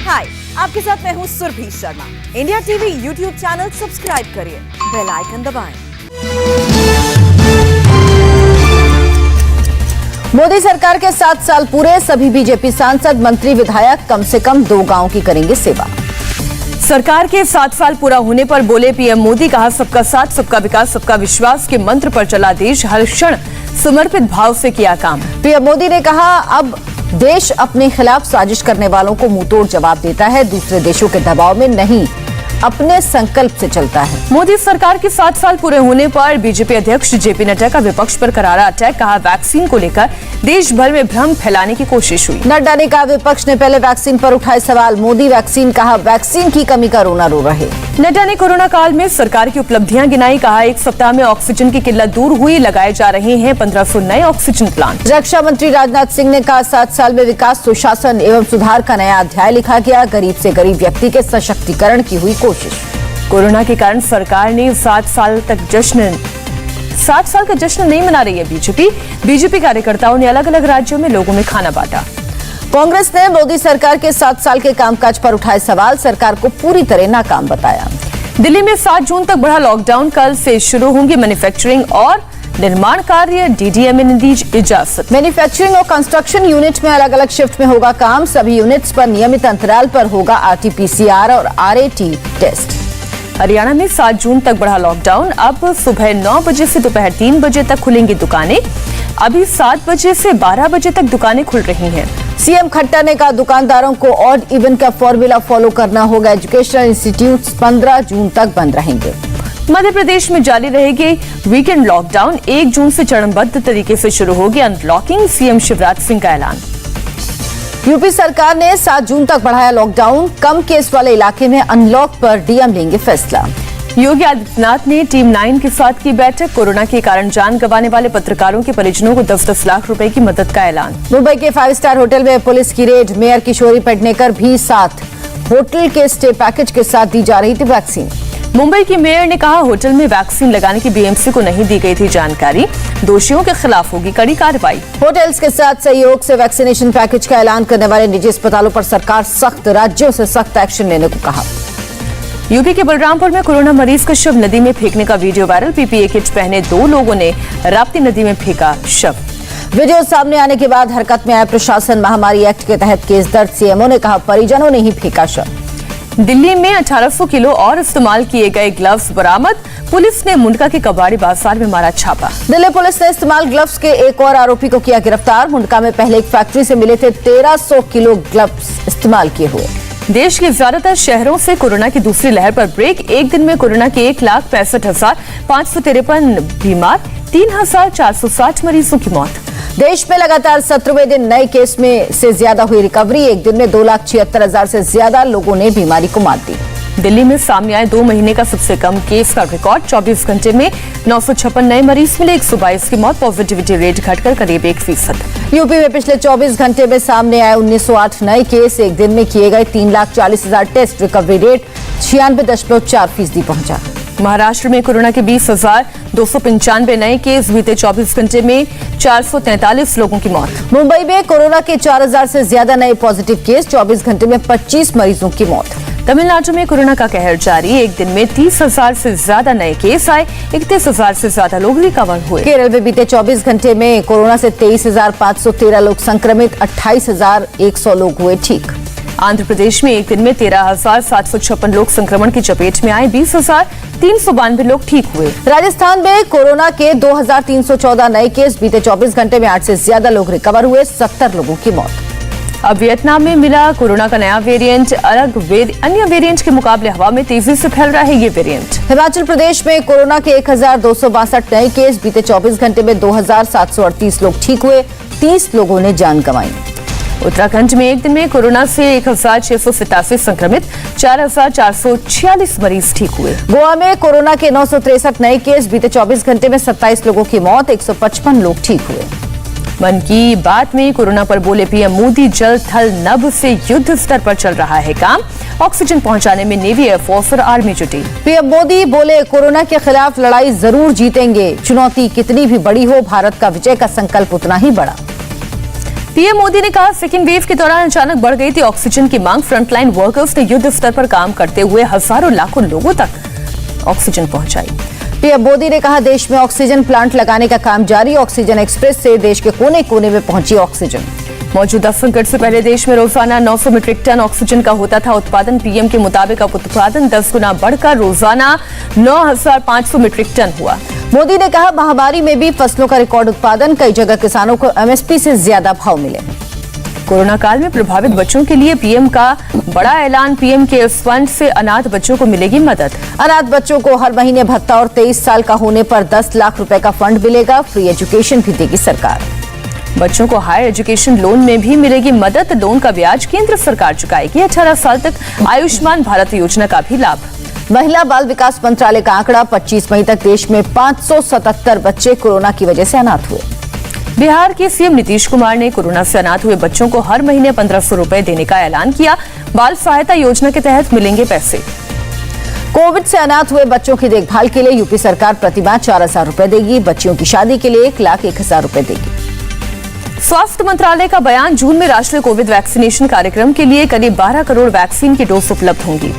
हाय, आपके साथ मैं हूँ Surabhi Sharma. India TV YouTube channel subscribe करिए, बेल आइकन दबाएं। मोदी सरकार के 7 साल पूरे, सभी बीजेपी सांसद, मंत्री, विधायक कम से कम 2 गांवों की करेंगे सेवा। सरकार के 7 साल पूरा होने पर बोले पीएम मोदी, कहा सबका साथ, सबका विकास, सबका विश्वास के मंत्र पर चला देश, हर क्षण समर्पित भाव से किया काम। पीएम मोदी ने कहा अब देश अपने खिलाफ साजिश करने वालों को मुंहतोड़ जवाब देता है, दूसरे देशों के दबाव में नहीं, अपने संकल्प से चलता है। मोदी सरकार के 7 साल पूरे होने पर बीजेपी अध्यक्ष जेपी नड्डा का विपक्ष पर करारा अटैक, कहा वैक्सीन को लेकर देश भर में भ्रम फैलाने की कोशिश हुई। नड्डा ने कहा विपक्ष ने पहले वैक्सीन पर उठाए सवाल, मोदी वैक्सीन, कहा वैक्सीन की कमी का रोना रो रहे। नड्डा ने कोरोना काल में सरकार की उपलब्धियां गिनाई, कहा 1 सप्ताह में ऑक्सीजन की किल्लत दूर हुई, लगाए जा रहे हैं 1500 नए ऑक्सीजन प्लांट। रक्षा मंत्री राजनाथ सिंह ने कहा 7 साल में विकास, सुशासन एवं सुधार का नया अध्याय लिखा गया, गरीब से गरीब व्यक्ति के सशक्तिकरण की हुई कोशिश। कोरोना के कारण सरकार ने 7 साल का जश्न नहीं मना रही है बीजेपी कार्यकर्ताओं ने अलग अलग राज्यों में लोगों में खाना बांटा। कांग्रेस ने मोदी सरकार के 7 साल के कामकाज पर उठाए सवाल, सरकार को पूरी तरह नाकाम बताया। दिल्ली में 7 जून तक बढ़ा लॉकडाउन, कल से शुरू होंगी मैन्युफैक्चरिंग और निर्माण कार्य, डीडीएम ने दी इजाजत। मैन्युफैक्चरिंग और कंस्ट्रक्शन यूनिट में अलग अलग शिफ्ट में होगा काम, सभी यूनिट्स पर नियमित अंतराल पर होगा आरटीपीसीआर और आरएटी टेस्ट। हरियाणा में 7 जून तक बढ़ा लॉकडाउन, अब सुबह 9 बजे से दोपहर 3 बजे तक खुलेंगी दुकानें, अभी 7 बजे से 12 बजे तक दुकानें खुल रही हैं। सीएम खट्टर ने कहा दुकानदारों को ऑड इवन का फॉर्मूला फॉलो करना होगा, एजुकेशनल इंस्टीट्यूट्स 15 जून तक बंद रहेंगे। मध्य प्रदेश में जारी रहेगी वीकेंड लॉकडाउन, 1 जून से चरणबद्ध तरीके से शुरू होगी अनलॉकिंग, सीएम शिवराज सिंह का ऐलान। यूपी सरकार ने 7 जून तक बढ़ाया लॉकडाउन, कम केस वाले इलाके में अनलॉक पर डीएम लेंगे फैसला। योगी आदित्यनाथ ने टीम 9 के साथ की बैठक, कोरोना के कारण जान गंवाने वाले पत्रकारों के परिजनों को 10-10 लाख रुपए की मदद का ऐलान। मुंबई के 5 स्टार होटल में पुलिस की रेड, मेयर किशोरी पेडनेकर भी साथ, होटल के स्टे पैकेज के साथ दी जा रही थी वैक्सीन। मुंबई की मेयर ने कहा होटल में वैक्सीन लगाने की बीएमसी को नहीं दी गई थी जानकारी, दोषियों के खिलाफ होगी कड़ी कार्रवाई। होटल्स के साथ सहयोग से वैक्सीनेशन पैकेज का ऐलान करने वाले निजी अस्पतालों पर सरकार सख्त, राज्यों से सख्त एक्शन लेने को कहा। यूपी के बलरामपुर में कोरोना मरीज का शव नदी में फेंकने का वीडियो वायरल, पीपीई किट पहने 2 लोगों ने राप्ती नदी में फेंका शव। वीडियो सामने आने के बाद हरकत में आया प्रशासन, महामारी एक्ट के तहत केस दर्ज, सीएमओ ने कहा परिजनों ने ही फेंका शव। दिल्ली में 1800 किलो और इस्तेमाल किए गए ग्लव्स बरामद, पुलिस ने मुंडका के कबाड़ी बाजार में मारा छापा। दिल्ली पुलिस ने इस्तेमाल ग्लव्स के एक और आरोपी को किया गिरफ्तार, मुंडका में पहले एक फैक्ट्री से मिले थे 1300 किलो ग्लव्स इस्तेमाल किए हुए। देश के ज्यादातर शहरों से कोरोना की दूसरी लहर पर ब्रेक, एक दिन में कोरोना के 1,65,553 बीमार, 3,460 मरीजों की मौत। देश में लगातार 17वें दिन नए केस में से ज्यादा हुई रिकवरी, एक दिन में 2,76,000 से ज्यादा लोगों ने बीमारी को मात दी। दिल्ली में सामने आए 2 महीने का सबसे कम केस का रिकॉर्ड, 24 घंटे में 956 नए मरीज मिले, 122 की मौत, पॉजिटिविटी रेट घटकर करीब 1%। यूपी में पिछले 24 घंटे में सामने आए 1908 नए केस, एक दिन में किए गए 3,40,000 टेस्ट, रिकवरी रेट 96.4% पहुंचा। महाराष्ट्र में कोरोना के 20,295 नए केस, बीते 24 घंटे में 443 लोगों की मौत। मुंबई में कोरोना के 4,000 से ज्यादा नए पॉजिटिव केस, 24 घंटे में 25 मरीजों की मौत। तमिलनाडु में कोरोना का कहर जारी, एक दिन में 30,000 से ज्यादा नए केस आए, 31,000 से ज्यादा लोग रिकवर हुए। केरल में बीते 24 घंटे में कोरोना से 23,513 लोग संक्रमित, 28,100 लोग हुए ठीक। आंध्र प्रदेश में एक दिन में 13,756 लोग संक्रमण की चपेट में आए, 20,392 लोग ठीक हुए। राजस्थान में कोरोना के 2,314 नए केस, बीते 24 घंटे में 8 से ज्यादा लोग रिकवर हुए, 70 लोगों की मौत। अब वियतनाम में मिला कोरोना का नया वेरिएंट, अन्य वेरिएंट के मुकाबले हवा में तेजी से फैल रहा है ये वेरिएंट। हिमाचल प्रदेश में कोरोना के 1,262 नए केस, बीते 24 घंटे में 2,738 लोग ठीक हुए, 30 लोगों ने जान गंवाई। उत्तराखंड में एक दिन में कोरोना से 1,687 संक्रमित, 4,446 मरीज ठीक हुए। गोवा में कोरोना के 963 नए केस, बीते 24 घंटे में 27 लोगों की मौत, 155 लोग ठीक हुए। मन की बात में कोरोना पर बोले पीएम मोदी, जल थल नभ से युद्ध स्तर पर चल रहा है काम, ऑक्सीजन पहुंचाने में नेवी, एयरफोर्स और आर्मी जुटी। पीएम मोदी बोले कोरोना के खिलाफ लड़ाई जरूर जीतेंगे, चुनौती कितनी भी बड़ी हो, भारत का विजय का संकल्प उतना ही बड़ा। पीएम मोदी ने कहा, सेकेंड वेव के दौरान अचानक बढ़ गई थी ऑक्सीजन की मांग। फ्रंटलाइन वर्कर्स ने युद्ध स्तर पर काम करते हुए हजारों लाखों लोगों तक ऑक्सीजन पहुंचाई। पीएम मोदी ने कहा, देश में ऑक्सीजन प्लांट लगाने का काम जारी। ऑक्सीजन एक्सप्रेस से देश के कोने कोने में पहुंची ऑक्सीजन। मौजूदा संकट से पहले देश में रोजाना 900 मीट्रिक टन ऑक्सीजन का होता था उत्पादन। पीएम के मुताबिक अब उत्पादन 10 गुना बढ़कर रोजाना 9,500 मीट्रिक टन हुआ। मोदी ने कहा, महामारी में भी फसलों का रिकॉर्ड उत्पादन। कई जगह किसानों को एमएसपी से ज्यादा भाव मिले। कोरोना काल में प्रभावित बच्चों के लिए पीएम का बड़ा ऐलान। पीएम केयर्स फंड से अनाथ बच्चों को मिलेगी मदद। अनाथ बच्चों को हर महीने भत्ता और 23 साल का होने पर 10 लाख रुपए का फंड मिलेगा। फ्री एजुकेशन भी देगी सरकार। बच्चों को हायर एजुकेशन लोन में भी मिलेगी मदद। लोन का ब्याज केंद्र सरकार चुकाएगी। 18 साल तक आयुष्मान भारत योजना का भी लाभ। महिला बाल विकास मंत्रालय का आंकड़ा, 25 मई तक देश में 577 बच्चे कोरोना की वजह से अनाथ हुए। बिहार के सीएम नीतीश कुमार ने कोरोना से अनाथ हुए बच्चों को हर महीने 1500 रुपए देने का ऐलान किया। बाल सहायता योजना के तहत मिलेंगे पैसे। कोविड से अनाथ हुए बच्चों की देखभाल के लिए यूपी सरकार प्रतिमाह 4000 रुपए देगी। बच्चियों की शादी के लिए 1,01,000 रुपए देगी। स्वास्थ्य मंत्रालय का बयान, जून में राष्ट्रीय कोविड वैक्सीनेशन कार्यक्रम के लिए करीब 12 करोड़ वैक्सीन की डोज उपलब्ध होंगी।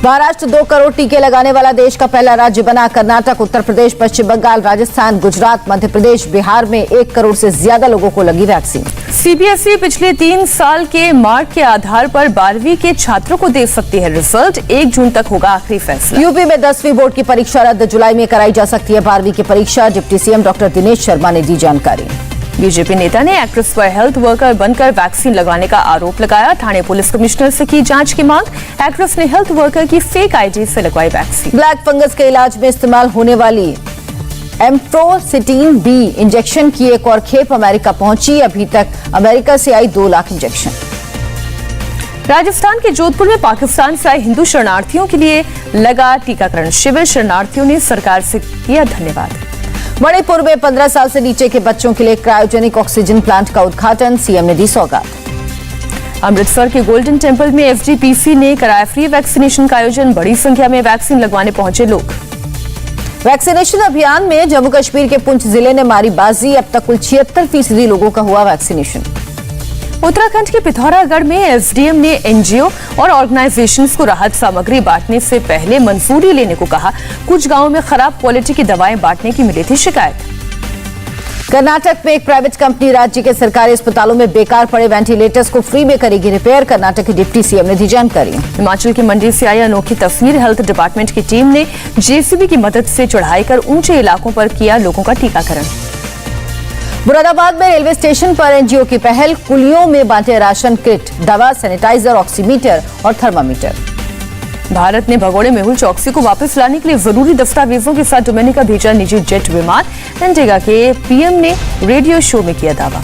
महाराष्ट्र 2 करोड़ टीके लगाने वाला देश का पहला राज्य बना। कर्नाटक, उत्तर प्रदेश, पश्चिम बंगाल, राजस्थान, गुजरात, मध्य प्रदेश, बिहार में 1 करोड़ से ज्यादा लोगों को लगी वैक्सीन। सीबीएसई पिछले 3 साल के मार्क के आधार पर 12वीं के छात्रों को दे सकती है रिजल्ट। 1 जून तक होगा आखिरी फैसला। यूपी में 10वीं बोर्ड की परीक्षा रद्द। जुलाई में कराई जा सकती है 12वीं की परीक्षा। Deputy CM doctor Dinesh Sharma ने दी जानकारी। बीजेपी नेता ने एक्ट्रेस पर हेल्थ वर्कर बनकर वैक्सीन लगाने का आरोप लगाया। थाने पुलिस कमिश्नर से की जांच की मांग। एक्ट्रेस ने हेल्थ वर्कर की फेक आईडी से लगवाई वैक्सीन। ब्लैक फंगस के इलाज में इस्तेमाल होने वाली एम्प्रोसिटिन बी इंजेक्शन की एक और खेप अमेरिका पहुंची। अभी तक अमेरिका से आई 2 लाख इंजेक्शन। राजस्थान के जोधपुर में पाकिस्तान से आए हिंदू शरणार्थियों के लिए लगा टीकाकरण शिविर। शरणार्थियों ने सरकार से किया धन्यवाद। मणिपुर में 15 साल से नीचे के बच्चों के लिए क्रायोजेनिक ऑक्सीजन प्लांट का उद्घाटन। सीएम ने दी सौगात। अमृतसर के गोल्डन टेम्पल में एफडीपीसी ने कराया फ्री वैक्सीनेशन का आयोजन। बड़ी संख्या में वैक्सीन लगवाने पहुंचे लोग। वैक्सीनेशन अभियान में जम्मू कश्मीर के पुंछ जिले ने मारी बाजी। अब तक कुल 76% लोगों का हुआ वैक्सीनेशन। उत्तराखंड के पिथौरागढ़ में एसडीएम ने एनजीओ और ऑर्गेनाइजेशंस को राहत सामग्री बांटने से पहले मंजूरी लेने को कहा। कुछ गांवों में खराब क्वालिटी की दवाएं बांटने की मिली थी शिकायत। कर्नाटक में एक प्राइवेट कंपनी राज्य के सरकारी अस्पतालों में बेकार पड़े वेंटिलेटर्स को फ्री में करेगी रिपेयर। कर्नाटक के डिप्टी सीएम ने दी जानकारी। हिमाचल की मंडी से आई अनोखी तस्वीर। हेल्थ डिपार्टमेंट की टीम ने जेसीबी की मदद से चढ़ाई कर ऊंचे इलाकों पर किया लोगों का टीकाकरण। मुरादाबाद में रेलवे स्टेशन पर एनजीओ की पहल। कुलियों में बांटे राशन किट, दवा, सैनिटाइजर, ऑक्सीमीटर और थर्मामीटर। भारत ने भगोड़े मेहुल चौकसी को वापस लाने के लिए जरूरी दस्तावेजों के साथ डोमिनिका भेजा निजी जेट विमान। एंटीगा के पीएम ने रेडियो शो में किया दावा।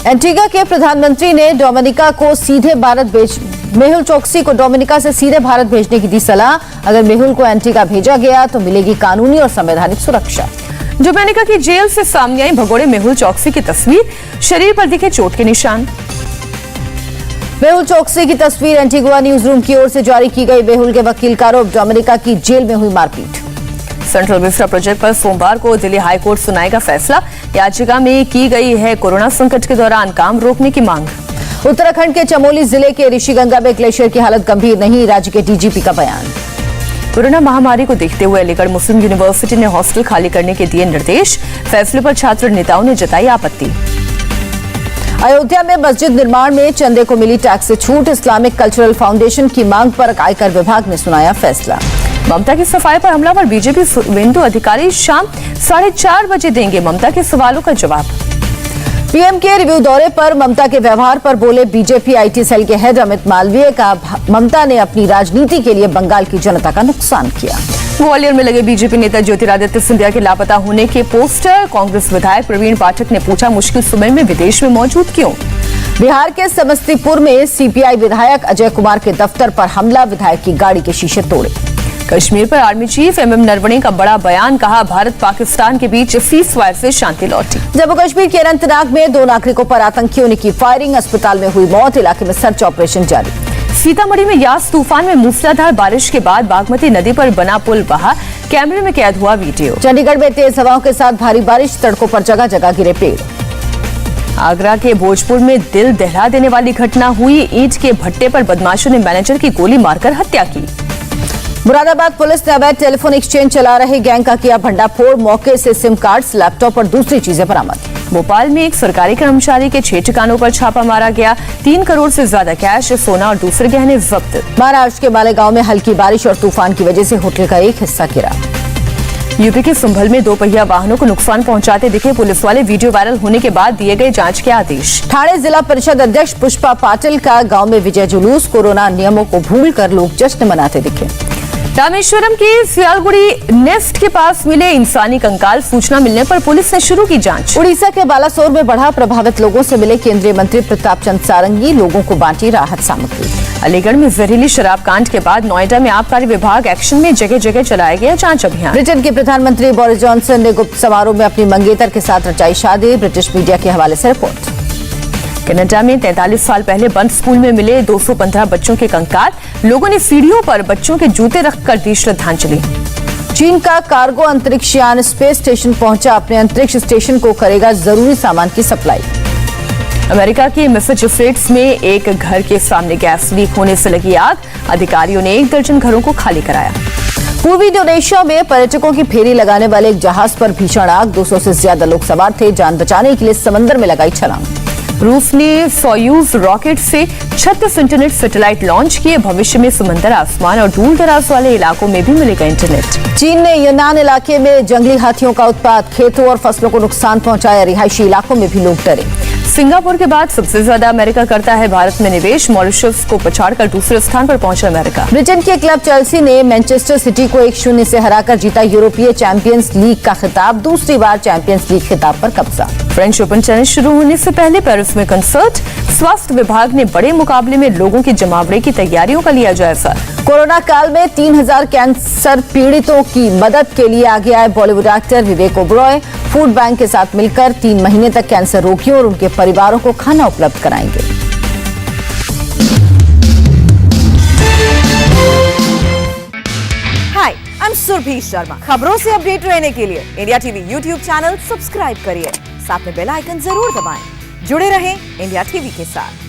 एंटीगा के प्रधानमंत्री ने डोमिनिका को सीधे भारत भेज मेहुल चौकसी को डोमिनिका से सीधे भारत भेजने की दी सलाह। अगर मेहुल को एंटीगा भेजा गया तो मिलेगी कानूनी और संवैधानिक सुरक्षा। डोमिनिका की जेल से सामने आई भगोड़े मेहुल चौकसी की तस्वीर। शरीर पर दिखे चोट के निशान। मेहुल चौकसी की तस्वीर एंटीगुआ न्यूज रूम की ओर से जारी की गई। मेहुल के वकील का आरोप, डोमिनिका की जेल में हुई मारपीट। सेंट्रल विस्टा प्रोजेक्ट पर सोमवार को दिल्ली हाईकोर्ट सुनाएगा फैसला। याचिका में की गई है कोरोना संकट के दौरान काम रोकने की मांग। उत्तराखंड के चमोली जिले के ऋषिगंगा में ग्लेशियर की हालत गंभीर नहीं। राज्य के डीजीपी का बयान। कोरोना महामारी को देखते हुए अलीगढ़ मुस्लिम यूनिवर्सिटी ने हॉस्टल खाली करने के दिए निर्देश। फैसले पर छात्र नेताओं ने जताई आपत्ति। अयोध्या में मस्जिद निर्माण में चंदे को मिली टैक्स से छूट। इस्लामिक कल्चरल फाउंडेशन की मांग पर आयकर विभाग ने सुनाया फैसला। ममता की सफाई पर हमला पर बीजेपी सुवेंदु अधिकारी शाम 4:30 बजे देंगे ममता के सवालों का जवाब। पीएम के रिव्यू दौरे पर ममता के व्यवहार पर बोले बीजेपी आईटी सेल के हेड अमित मालवीय का। ममता ने अपनी राजनीति के लिए बंगाल की जनता का नुकसान किया। ग्वालियर में लगे बीजेपी नेता ज्योतिरादित्य सिंधिया के लापता होने के पोस्टर। कांग्रेस विधायक प्रवीण पाठक ने पूछा, मुश्किल समय में विदेश में मौजूद क्यों। बिहार के समस्तीपुर में सीपीआई विधायक अजय कुमार के दफ्तर पर हमला। विधायक की गाड़ी के शीशे तोड़े। कश्मीर पर आर्मी चीफ एमएम नरवणे का बड़ा बयान। कहा, भारत पाकिस्तान के बीच सीजफायर से शांति लौटी। जम्मू कश्मीर के अनंतनाग में 2 नागरिकों पर आतंकियों ने की फायरिंग। अस्पताल में हुई मौत। इलाके में सर्च ऑपरेशन जारी। सीतामढ़ी में यास तूफान में मूसलाधार बारिश के बाद बागमती नदी पर बना पुल बहा। कैमरे में कैद हुआ वीडियो। चंडीगढ़ में तेज हवाओं के साथ भारी बारिश। सड़कों पर जगह जगह गिरे पेड़। आगरा के भोजपुर में दिल दहला देने वाली घटना हुई। ईंट के भट्टे पर बदमाशों ने मैनेजर की गोली मारकर हत्या की। मुरादाबाद पुलिस ने अवैध टेलीफोन एक्सचेंज चला रहे गैंग का किया भंडाफोड़। मौके से सिम कार्ड्स, लैपटॉप और दूसरी चीजें बरामद। भोपाल में एक सरकारी कर्मचारी के 6 ठिकानों पर छापा मारा गया। 3 करोड़ से ज्यादा कैश, सोना और दूसरे गहने जब्त। महाराष्ट्र के मालेगांव में हल्की बारिश और तूफान की वजह से होटल का एक हिस्सा गिरा। यूपी के संभल में 2 पहिया वाहनों को नुकसान पहुंचाते दिखे पुलिस वाले। वीडियो वायरल होने के बाद दिए गए जांच के आदेश। ठाणे जिला परिषद अध्यक्ष पुष्पा पाटिल का गांव में विजय जुलूस। कोरोना नियमों को भूलकर लोग जश्न मनाते दिखे। रामेश्वरम के सियालगुड़ी नेस्ट के पास मिले इंसानी कंकाल। सूचना मिलने पर पुलिस ने शुरू की जांच। उड़ीसा के बालासोर में बढ़ा। प्रभावित लोगों से मिले केंद्रीय मंत्री प्रताप चंद्र सारंगी। लोगों को बांटी राहत सामग्री। अलीगढ़ में जहरीली शराब कांड के बाद नोएडा में आबकारी विभाग एक्शन में जगह जगह चलाया गया जांच अभियान। ब्रिटेन के प्रधानमंत्री बोरिस जॉनसन ने गुप्त समारोह में अपनी मंगेतर के साथ रचाई शादी। ब्रिटिश मीडिया के हवाले से रिपोर्ट। कनाडा में 43 साल पहले बंद स्कूल में मिले 215 बच्चों के कंकाल। लोगों ने सीढ़ियों पर बच्चों के जूते रखकर दी श्रद्धांजलि। चीन का कार्गो अंतरिक्ष यान स्पेस स्टेशन पहुंचा। अपने अंतरिक्ष स्टेशन को करेगा जरूरी सामान की सप्लाई। अमेरिका के मैसाचुसेट्स में एक घर के सामने गैस लीक होने से लगी आग। अधिकारियों ने 1 दर्जन घरों को खाली कराया। पूर्वी इंडोनेशिया में पर्यटकों की फेरी लगाने वाले एक जहाज पर भीषण आग। 200 से ज्यादा लोग सवार थे। जान बचाने के लिए समंदर में लगाई छलांग। रूस ने सोयूज रॉकेट से 36 इंटरनेट सैटेलाइट लॉन्च किए। भविष्य में समंदर, आसमान और दूर दराज वाले इलाकों में भी मिलेगा इंटरनेट। चीन ने यूनान इलाके में जंगली हाथियों का उत्पात। खेतों और फसलों को नुकसान पहुंचाया। रिहायशी इलाकों में भी लोग डरे। सिंगापुर के बाद सबसे ज्यादा अमेरिका करता है भारत में निवेश। मॉरिशस को पछाड़कर दूसरे स्थान पर पहुंचा अमेरिका। ब्रिटेन के क्लब चेल्सी ने मैनचेस्टर सिटी को 1-0 से हराकर जीता यूरोपीय चैंपियंस लीग का खिताब। दूसरी बार चैंपियंस लीग खिताब पर कब्जा। फ्रेंच ओपन टेनिस शुरू होने से पहले पेरिस में कंसर्ट। स्वास्थ्य विभाग ने बड़े मुकाबले में लोगों की जमावड़े की तैयारियों का लिया जायजा। कोरोना काल में 3000 कैंसर पीड़ितों की मदद के लिए आगे आए Bollywood actor Vivek Oberoi. Food bank के साथ मिलकर 3 महीने तक कैंसर रोगियों और उनके परिवारों को खाना उपलब्ध कराएंगे। हाय, आई एम सुरभि शर्मा। खबरों से अपडेट रहने के लिए India TV YouTube channel subscribe करिए। साथ में बेल आइकन जरूर दबाएं। जुड़े रहें इंडिया टीवी के साथ।